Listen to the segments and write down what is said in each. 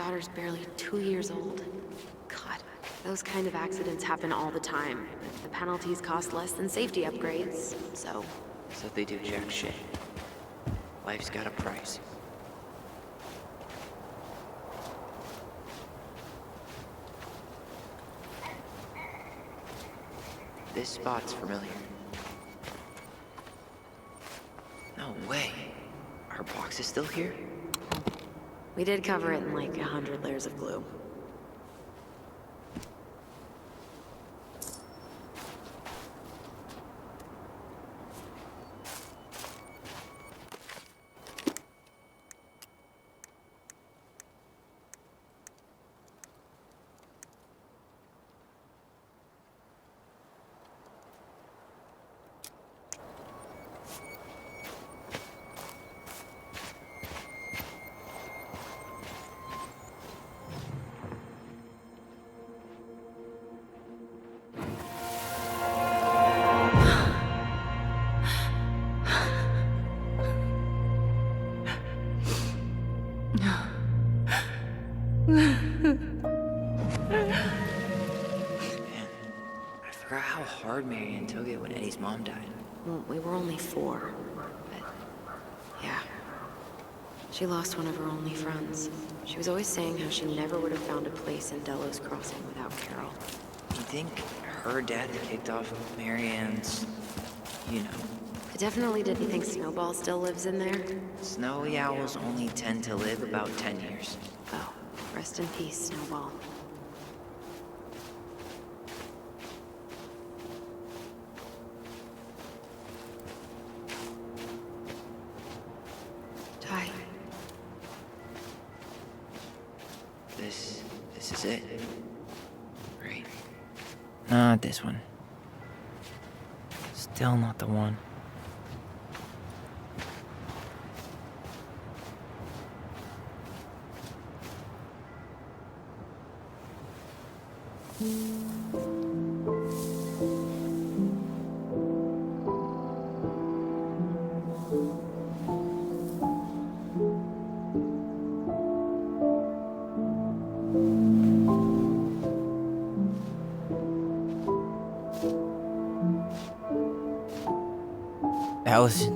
daughter's barely 2 years old. God, those kind of accidents happen all the time. The penalties cost less than safety upgrades, so... So they do jack shit. Life's got a price. This spot's familiar. No way. Our box is still here? We did cover it in like 100 layers of glue. I forgot how hard Marianne took it when Eddie's mom died. Well, we were only 4, but... yeah. She lost one of her only friends. She was always saying how she never would have found a place in Delos Crossing without Carol. You think her dad kicked off Marianne's, you know... I definitely didn't think Snowball still lives in there. Snowy owls only tend to live about 10 years. Oh, rest in peace, Snowball. Ty. This is it. Right? Not this one. Still not the one. Allison.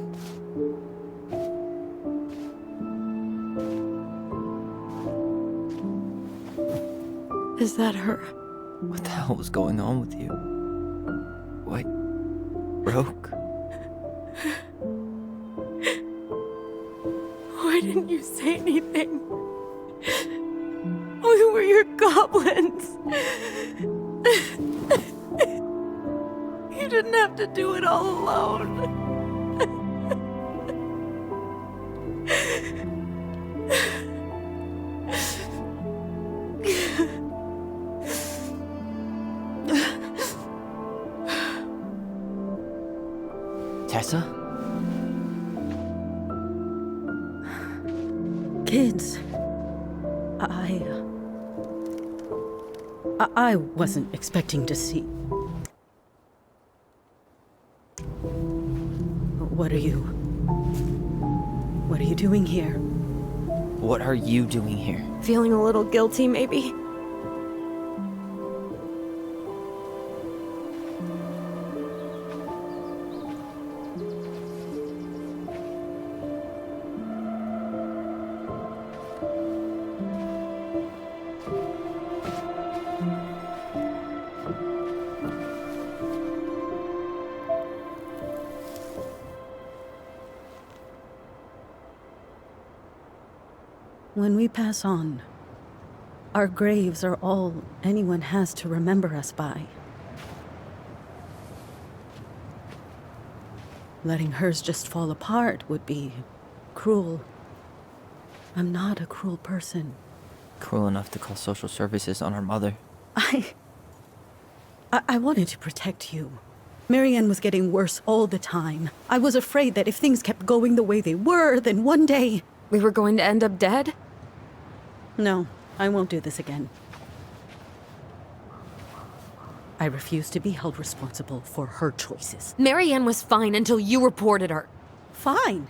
Is that her? What the hell was going on with you? What broke? Why didn't you say anything? We were your goblins. You didn't have to do it all alone. Tessa? Kids, I wasn't expecting to see. What are you doing here? What are you doing here? Feeling a little guilty, maybe? When we pass on, our graves are all anyone has to remember us by. Letting hers just fall apart would be cruel. I'm not a cruel person. Cruel enough to call social services on our mother. I wanted to protect you. Marianne was getting worse all the time. I was afraid that if things kept going the way they were, then one day... We were going to end up dead? No, I won't do this again. I refuse to be held responsible for her choices. Marianne was fine until you reported her. Fine.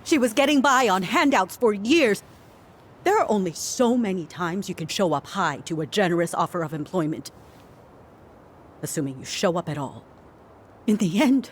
She was getting by on handouts for years. There are only so many times you can show up high to a generous offer of employment. Assuming you show up at all. In the end,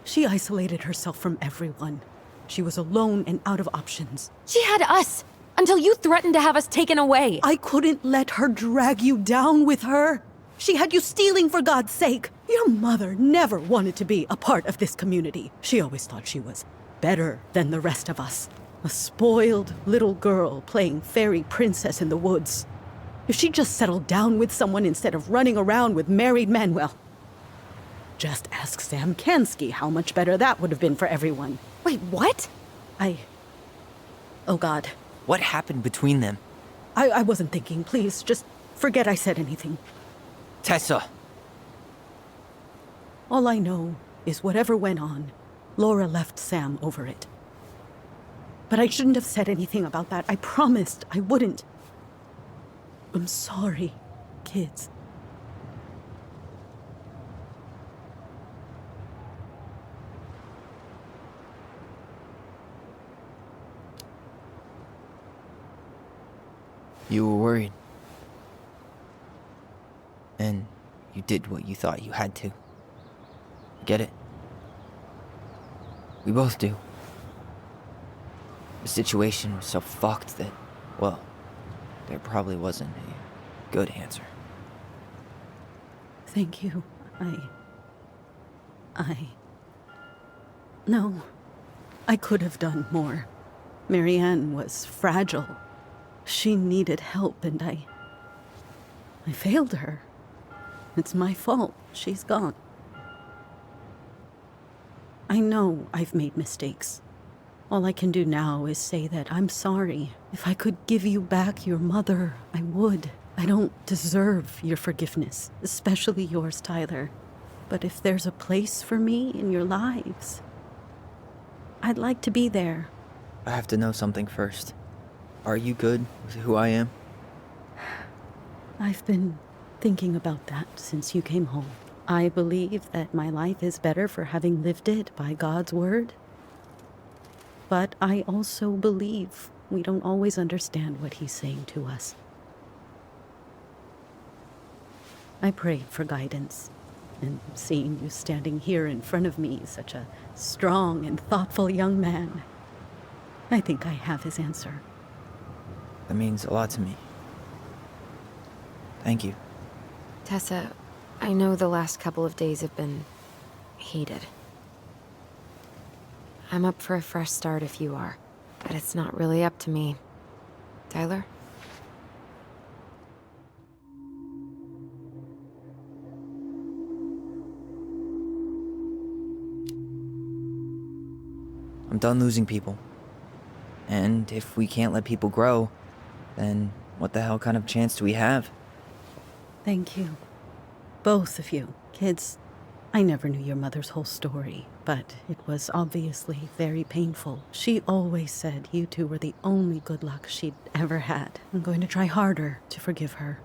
she isolated herself from everyone. She was alone and out of options. She had us! Until you threatened to have us taken away! I couldn't let her drag you down with her. She had you stealing for God's sake. Your mother never wanted to be a part of this community. She always thought she was better than the rest of us. A spoiled little girl playing fairy princess in the woods. If she just settled down with someone instead of running around with married men, well, just ask Sam Kansky how much better that would have been for everyone. Wait, what? Oh God. What happened between them? I wasn't thinking. Please, just forget I said anything. Tessa! All I know is whatever went on, Laura left Sam over it. But I shouldn't have said anything about that. I promised I wouldn't. I'm sorry, kids. You were worried. And you did what you thought you had to. Get it? We both do. The situation was so fucked that, well, there probably wasn't a good answer. Thank you. No. I could have done more. Marianne was fragile. She needed help, and I failed her. It's my fault. She's gone. I know I've made mistakes. All I can do now is say that I'm sorry. If I could give you back your mother, I would. I don't deserve your forgiveness, especially yours, Tyler. But if there's a place for me in your lives, I'd like to be there. I have to know something first. Are you good with who I am? I've been thinking about that since you came home. I believe that my life is better for having lived it by God's word. But I also believe we don't always understand what he's saying to us. I prayed for guidance, and seeing you standing here in front of me, such a strong and thoughtful young man, I think I have his answer. That means a lot to me. Thank you. Tessa, I know the last couple of days have been heated. I'm up for a fresh start if you are, but it's not really up to me. Tyler? I'm done losing people. And if we can't let people grow, then what the hell kind of chance do we have? Thank you. Both of you. Kids, I never knew your mother's whole story, but it was obviously very painful. She always said you two were the only good luck she'd ever had. I'm going to try harder to forgive her.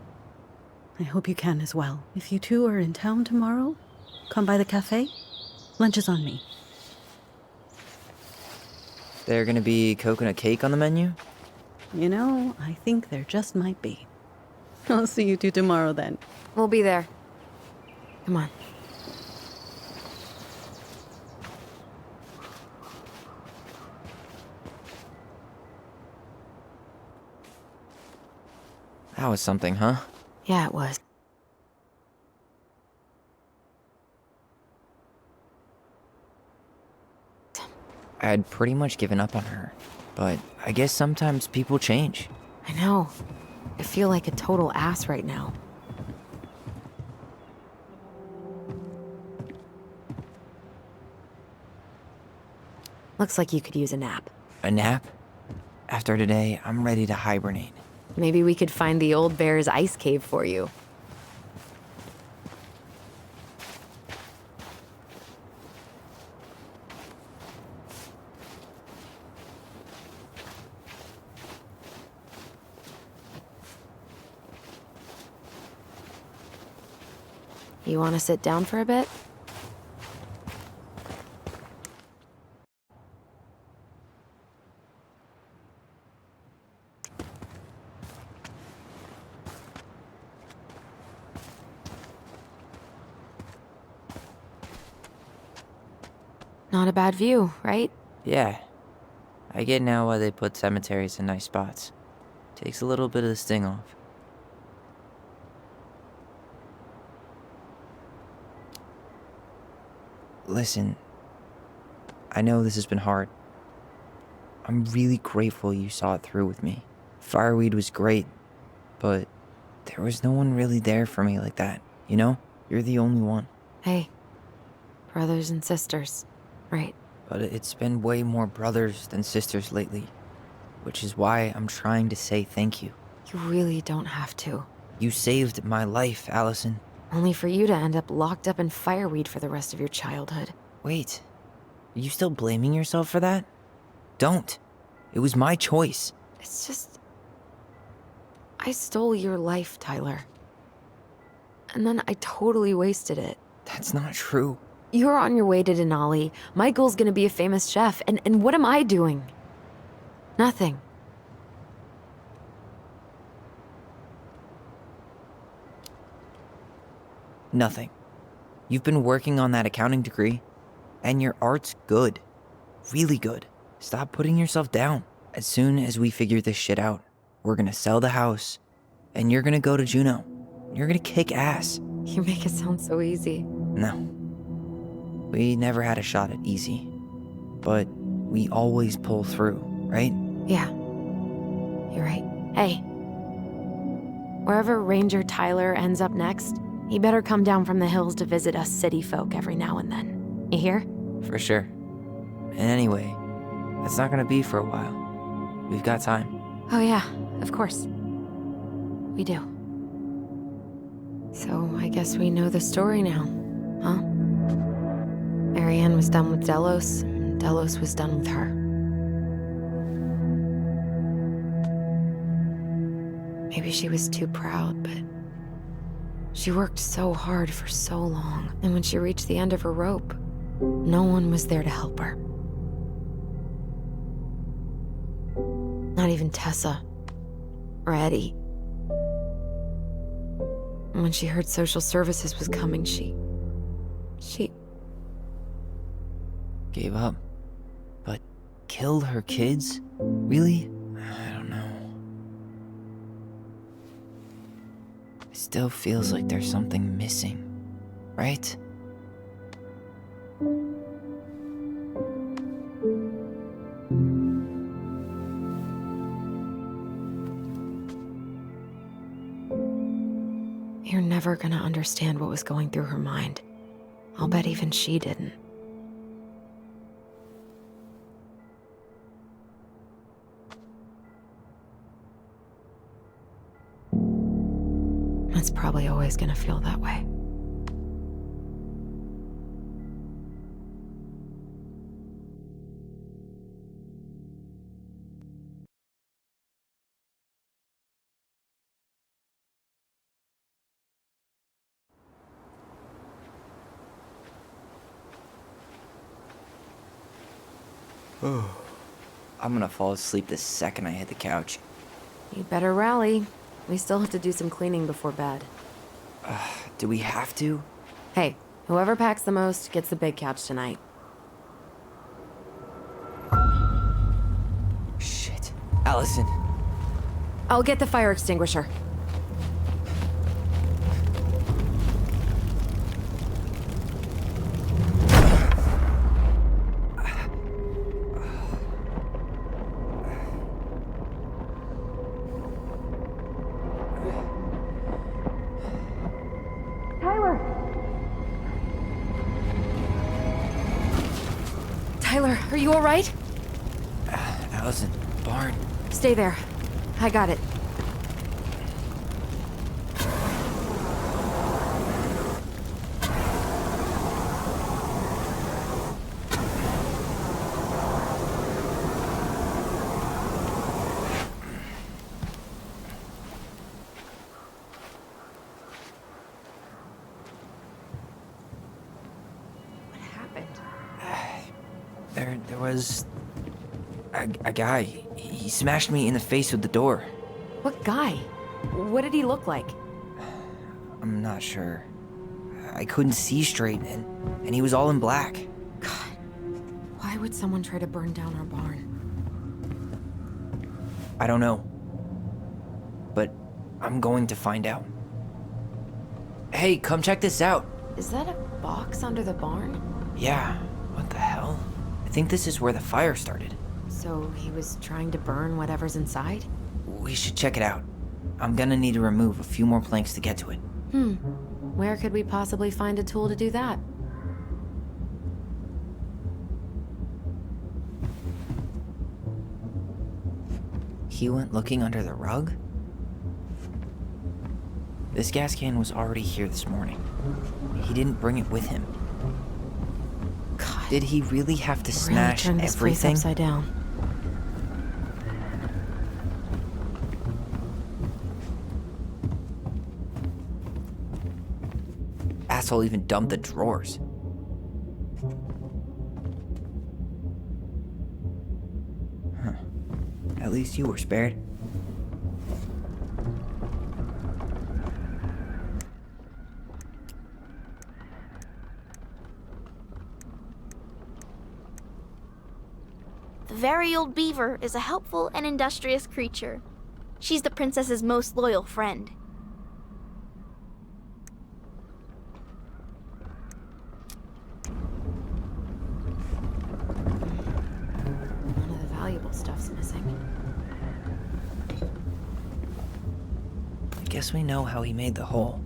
I hope you can as well. If you two are in town tomorrow, come by the cafe. Lunch is on me. There gonna be coconut cake on the menu? You know, I think there just might be. I'll see you two tomorrow then. We'll be there. Come on. That was something, huh? Yeah, it was. I had pretty much given up on her, but I guess sometimes people change. I know. I feel like a total ass right now. Looks like you could use a nap. A nap? After today, I'm ready to hibernate. Maybe we could find the old bear's ice cave for you. You want to sit down for a bit? Not a bad view, right? Yeah. I get now why they put cemeteries in nice spots. Takes a little bit of the sting off. Listen, I know this has been hard. I'm really grateful you saw it through with me. Fireweed was great, but there was no one really there for me like that, you know? You're the only one. Hey, brothers and sisters, right? But it's been way more brothers than sisters lately, which is why I'm trying to say thank you. You really don't have to. You saved my life, Allison. Only for you to end up locked up in fireweed for the rest of your childhood. Wait, are you still blaming yourself for that? Don't. It was my choice. It's just... I stole your life, Tyler. And then I totally wasted it. That's not true. You're on your way to Denali. Michael's gonna be a famous chef, and what am I doing? Nothing. Nothing. You've been working on that accounting degree, and your art's good. Really good. Stop putting yourself down. As soon as we figure this shit out, we're gonna sell the house, and you're gonna go to Juneau. You're gonna kick ass. You make it sound so easy. No. We never had a shot at easy. But we always pull through, right? Yeah. You're right. Hey. Wherever Ranger Tyler ends up next, he better come down from the hills to visit us city folk every now and then. You hear? For sure. And anyway, that's not gonna be for a while. We've got time. Oh yeah, of course. We do. So I guess we know the story now, huh? Marianne was done with Delos, and Delos was done with her. Maybe she was too proud, but she worked so hard for so long, and when she reached the end of her rope, no one was there to help her. Not even Tessa or Eddie. And when she heard social services was coming, she Gave up. But killed her kids? Really? I don't know. It still feels like there's something missing, right? You're never gonna understand what was going through her mind. I'll bet even she didn't. It's probably always gonna feel that way. I'm gonna fall asleep the second I hit the couch. You better rally. We still have to do some cleaning before bed. Do we have to? Hey, whoever packs the most gets the big couch tonight. Shit. Allison. I'll get the fire extinguisher. Tyler, are you all right? Allison. Barn. Stay there. I got it. What happened? There was a guy. He smashed me in the face with the door. What guy? What did he look like? I'm not sure. I couldn't see straight, and he was all in black. God, would someone try to burn down our barn? I don't know. But I'm going to find out. Hey, come check this out. Is that a box under the barn? Yeah, what the hell? I think this is where the fire started. So he was trying to burn whatever's inside? We should check it out. I'm gonna need to remove a few more planks to get to it. Where could we possibly find a tool to do that? He went looking under the rug? This gas can was already here this morning. He didn't bring it with him. God, Did he really have to really smash turned this place everything? upside down. Asshole even dumped the drawers. Huh. At least you were spared. The very old beaver is a helpful and industrious creature. She's the princess's most loyal friend. None of the valuable stuff's missing. I guess we know how he made the hole.